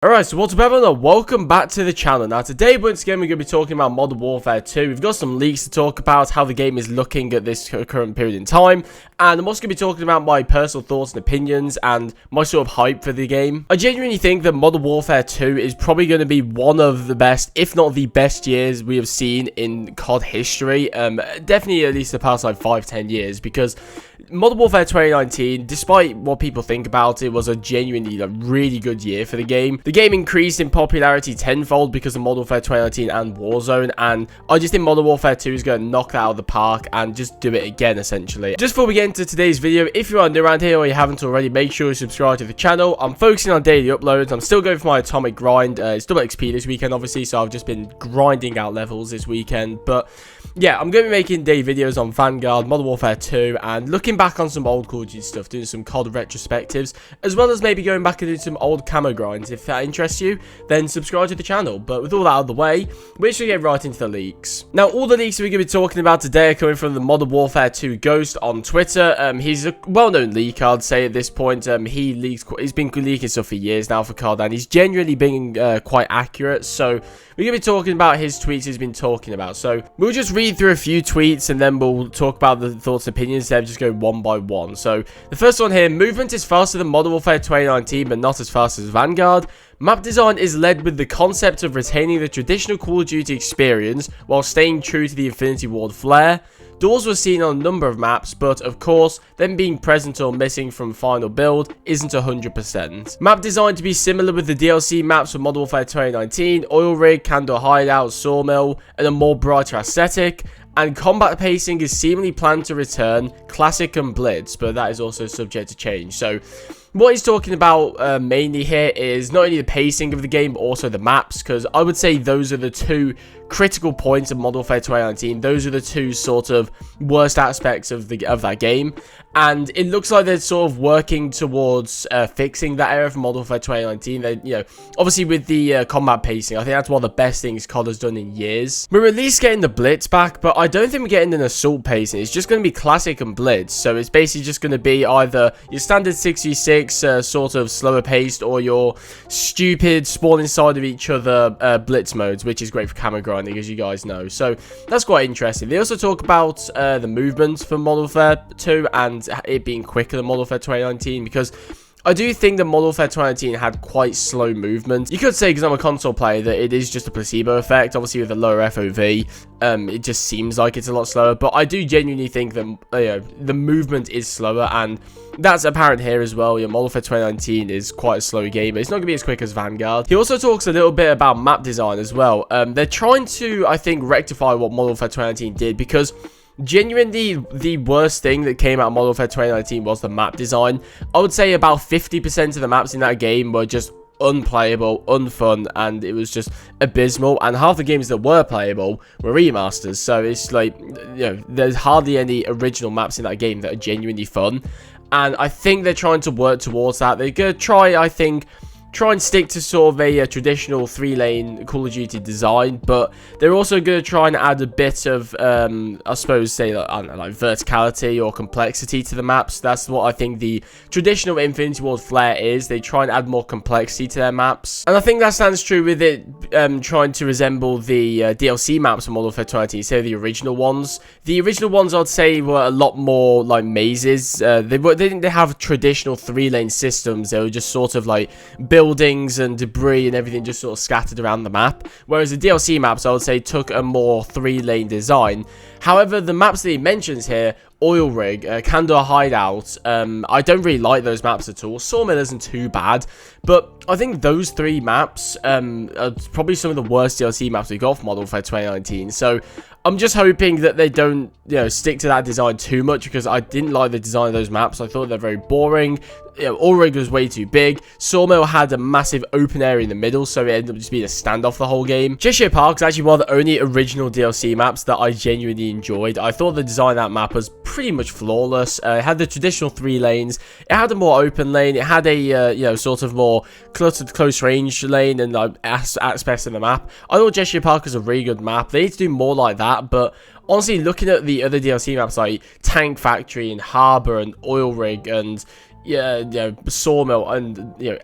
Alright, so what's up everyone, and welcome back to the channel. Now today once again we're going to be talking about Modern Warfare 2. We've got some leaks to talk about, how the game is looking at this current period in time, and I'm also going to be talking about my personal thoughts and opinions and my sort of hype for the game. I genuinely think that Modern Warfare 2 is probably going to be one of the best, if not the best years we have seen in COD history. Definitely at least the past like 5-10 years, because Modern Warfare 2019, despite what people think about it, was a genuinely really good year for the game. The game increased in popularity tenfold because of Modern Warfare 2019 and Warzone, and I just think Modern Warfare 2 is going to knock that out of the park and just do it again, essentially. Just before we get into today's video, if you are new around here or you haven't already, make sure you subscribe to the channel. I'm focusing on daily uploads. I'm still going for my atomic grind. It's double XP this weekend, obviously, so I've just been grinding out levels this weekend. But yeah, I'm going to be making daily videos on Vanguard, Modern Warfare 2, and looking back on some old Call of Duty stuff, doing some COD retrospectives, as well as maybe going back and doing some old camo grinds. If that interests you, then subscribe to the channel. But with all that out of the way, we're just going to get right into the leaks. Now, all the leaks we're going to be talking about today are coming from the Modern Warfare 2 Ghost on Twitter. He's a well-known leaker, I'd say, at this point. He's been leaking stuff for years now for COD, and he's genuinely being quite accurate. So we're going to be talking about his tweets he's been talking about. So we'll just read through a few tweets, and then we'll talk about the thoughts and opinions instead of just going one by one. So the first one here: movement is faster than Modern Warfare 2019, but not as fast as Vanguard. Map design is led with the concept of retaining the traditional Call of Duty experience while staying true to the Infinity Ward flair. Doors were seen on a number of maps, but of course, them being present or missing from final build isn't 100%. Map design to be similar with the DLC maps for Modern Warfare 2019, Oil Rig, Candor Hideout, Sawmill, and a more brighter aesthetic. And combat pacing is seemingly planned to return, Classic and Blitz, but that is also subject to change. So what he's talking about mainly here is not only the pacing of the game, but also the maps, because I would say those are the two critical points of Modern Warfare 2019. Those are the two sort of worst aspects of that game, and it looks like they're sort of working towards fixing that error from Modern Warfare 2019. They, obviously with the combat pacing, I think that's one of the best things COD has done in years. We're at least getting the Blitz back, but I don't think we're getting an assault pacing. It's just going to be Classic and Blitz, so it's basically just going to be either your standard 6v6 sort of slower paced, or your stupid spawn inside of each other Blitz modes, which is great for camo grinding, as you guys know. So that's quite interesting. They also talk about the movement for Modern Warfare 2 and it being quicker than Modern Warfare 2019, because I do think that Modern Warfare 2019 had quite slow movement. You could say, because I'm a console player, that it is just a placebo effect. Obviously, with a lower FOV, it just seems like it's a lot slower. But I do genuinely think that the movement is slower, and that's apparent here as well. Modern Warfare 2019 is quite a slow game, but it's not going to be as quick as Vanguard. He also talks a little bit about map design as well. They're trying to, I think, rectify what Modern Warfare 2019 did, because genuinely, the worst thing that came out of Modern Warfare 2019 was the map design. I would say about 50% of the maps in that game were just unplayable, unfun, and it was just abysmal. And half the games that were playable were remasters. So it's like, there's hardly any original maps in that game that are genuinely fun. And I think they're trying to work towards that. They're going to try and stick to sort of a traditional 3-lane Call of Duty design, but they're also going to try and add a bit of, I suppose, say, I don't know, like verticality or complexity to the maps. That's what I think the traditional Infinity Ward flair is. They try and add more complexity to their maps, and I think that stands true with it trying to resemble the DLC maps from Modern Warfare 2019, say the original ones. The original ones, I'd say, were a lot more like mazes. They didn't have traditional 3-lane systems. They were just sort of like buildings and debris and everything just sort of scattered around the map, whereas the DLC maps, I would say, took a more 3-lane design. However, the maps that he mentions here, Oil Rig, Candor Hideout, I don't really like those maps at all. Sawmill isn't too bad, but I think those 3 maps are probably some of the worst DLC maps we got from Modern Warfare 2019. So I'm just hoping that they don't, stick to that design too much, because I didn't like the design of those maps. I thought they're very boring. Oil Rig was way too big. Sawmill had a massive open area in the middle, so it ended up just being a standoff the whole game. Cheshire Park is actually one of the only original DLC maps that I genuinely enjoyed. I thought the design of that map was pretty much flawless. It had the traditional 3 lanes. It had a more open lane. It had a, sort of more cluttered close range lane and aspects of the map. I thought Cheshire Park was a really good map. They need to do more like that, but honestly, looking at the other DLC maps like Tank Factory and Harbour and Oil Rig and yeah, Sawmill and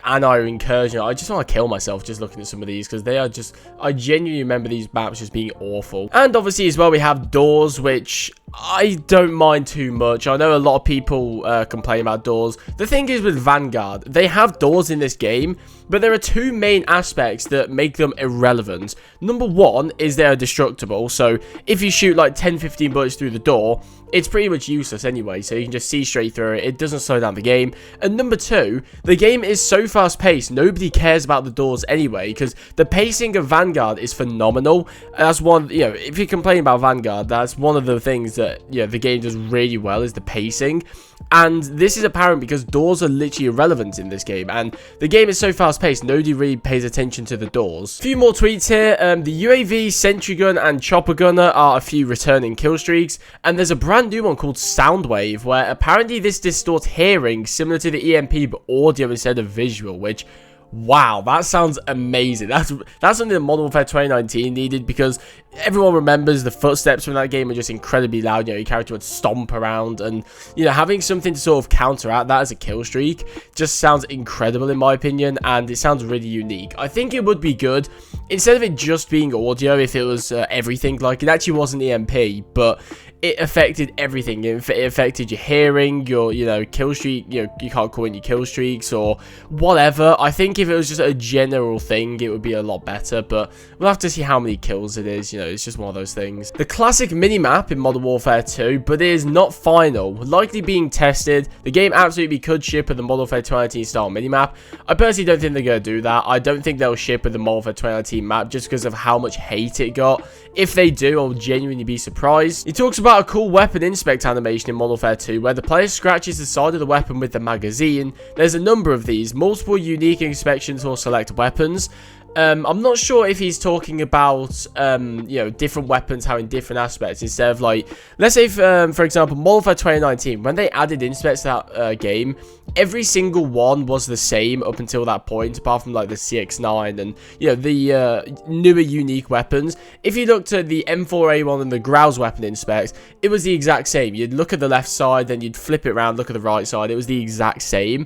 Anire Incursion. I just want to kill myself just looking at some of these because they are just. I genuinely remember these maps just being awful. And obviously as well we have Doors, which I don't mind too much. I know a lot of people complain about Doors. The thing is with Vanguard, they have doors in this game, but there are two main aspects that make them irrelevant. Number one is they're destructible, so if you shoot like 10-15 bullets through the door, it's pretty much useless anyway, so you can just see straight through it. It doesn't slow down the game. And number two, the game is so fast paced, nobody cares about the doors anyway, because the pacing of Vanguard is phenomenal. And that's one, if you complain about Vanguard, that's one of the things that, the game does really well, is the pacing. And this is apparent because doors are literally irrelevant in this game, and the game is so fast paced, nobody really pays attention to the doors. A few more tweets here. The UAV, Sentry Gun, and Chopper Gunner are a few returning kill streaks, and there's a brand new one called Soundwave, where apparently this distorts hearing similar to the EMP but audio instead of visual, which, wow, that sounds amazing. That's something that Modern Warfare 2019 needed, because everyone remembers the footsteps from that game are just incredibly loud. Your character would stomp around, and having something to sort of counteract that as a kill streak just sounds incredible in my opinion, and it sounds really unique. I think it would be good instead of it just being audio if it was everything. Like, it actually wasn't EMP, but it affected everything. It affected your hearing, your kill streak. You can't call in your kill streaks or whatever. I think if it was just a general thing, it would be a lot better, but we'll have to see how many kills it is. It's just one of those things. The classic minimap in Modern Warfare 2, but it is not final, likely being tested. The game absolutely could ship with the Modern Warfare 2019 style minimap. I personally don't think they're going to do that. I don't think they'll ship with the Modern Warfare 2019 map just because of how much hate it got. If they do, I'll genuinely be surprised. He talks about a cool weapon inspect animation in Modern Warfare 2 where the player scratches the side of the weapon with the magazine. There's a number of these, multiple unique inspections for select weapons. I'm not sure if he's talking about, different weapons having different aspects instead of, like, let's say, for example, Modern Warfare 2019, when they added inspects to that game, every single one was the same up until that point, apart from, like, the CX-9 and, the newer unique weapons. If you looked at the M4A1 and the Grouse weapon inspects, it was the exact same. You'd look at the left side, then you'd flip it around, look at the right side. It was the exact same.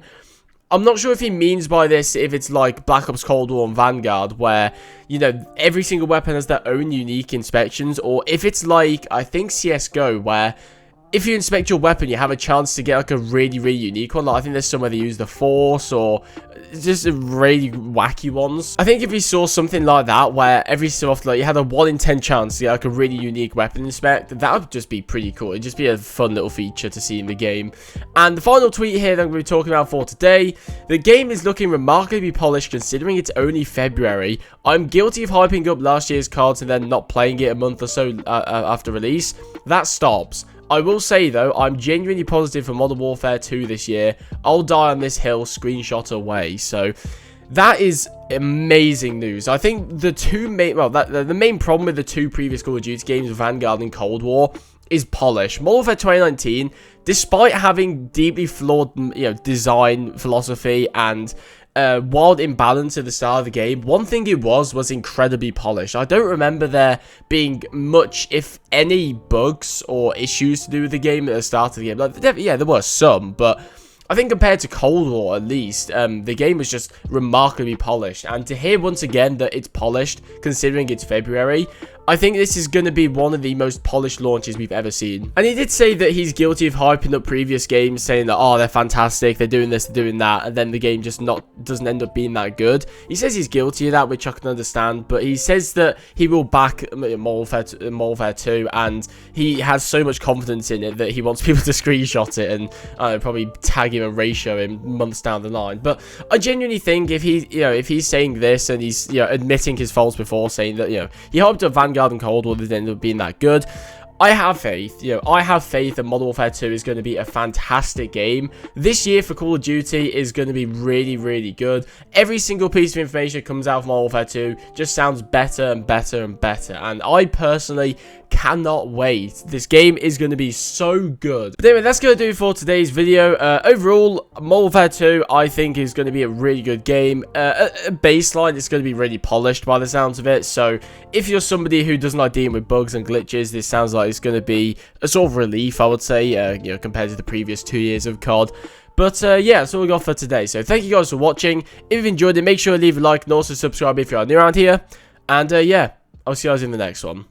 I'm not sure if he means by this if it's like Black Ops Cold War and Vanguard, where, every single weapon has their own unique inspections, or if it's like, I think CSGO, where if you inspect your weapon, you have a chance to get like a really, really unique one. Like, I think there's somewhere they use the Force, or just really wacky ones. I think if you saw something like that, where every so often, like, you had a 1 in 10 chance to get like a really unique weapon inspect, that would just be pretty cool. It'd just be a fun little feature to see in the game. And the final tweet here that I'm going to be talking about for today: the game is looking remarkably polished considering it's only February. I'm guilty of hyping up last year's cards and then not playing it a month or so after release. That stops. I will say, though, I'm genuinely positive for Modern Warfare 2 this year. I'll die on this hill, screenshot away. So that is amazing news. I think the two main, the main problem with the two previous Call of Duty games, Vanguard and Cold War, is polish. Modern Warfare 2019, despite having deeply flawed, design philosophy and wild imbalance at the start of the game, one thing it was incredibly polished. I don't remember there being much, if any, bugs or issues to do with the game at the start of the game. Like, yeah, there were some, but I think compared to Cold War, at least, the game was just remarkably polished. And to hear once again that it's polished, considering it's February, I think this is going to be one of the most polished launches we've ever seen. And he did say that he's guilty of hyping up previous games, saying that, oh, they're fantastic, they're doing this, they're doing that, and then the game just doesn't end up being that good. He says he's guilty of that, which I can understand, but he says that he will back Modern Warfare 2, and he has so much confidence in it that he wants people to screenshot it and probably tag him and ratio him months down the line. But I genuinely think if he's saying this and he's admitting his faults before, saying that he hyped up Vanguard and Cold War that ended up being that good, I have faith. I have faith that Modern Warfare 2 is going to be a fantastic game. This year for Call of Duty is going to be really, really good. Every single piece of information that comes out from Modern Warfare 2 just sounds better and better and better. And I personally cannot wait. This game is going to be so good. But anyway, that's going to do it for today's video. Overall, Modern Warfare 2, I think, is going to be a really good game. Baseline, it's going to be really polished by the sounds of it. So if you're somebody who doesn't like dealing with bugs and glitches, this sounds like it's going to be a sort of relief, I would say, compared to the previous 2 years of COD. But yeah, that's all we got for today. So thank you guys for watching. If you've enjoyed it, make sure to leave a like and also subscribe if you are new around here. And yeah, I'll see you guys in the next one.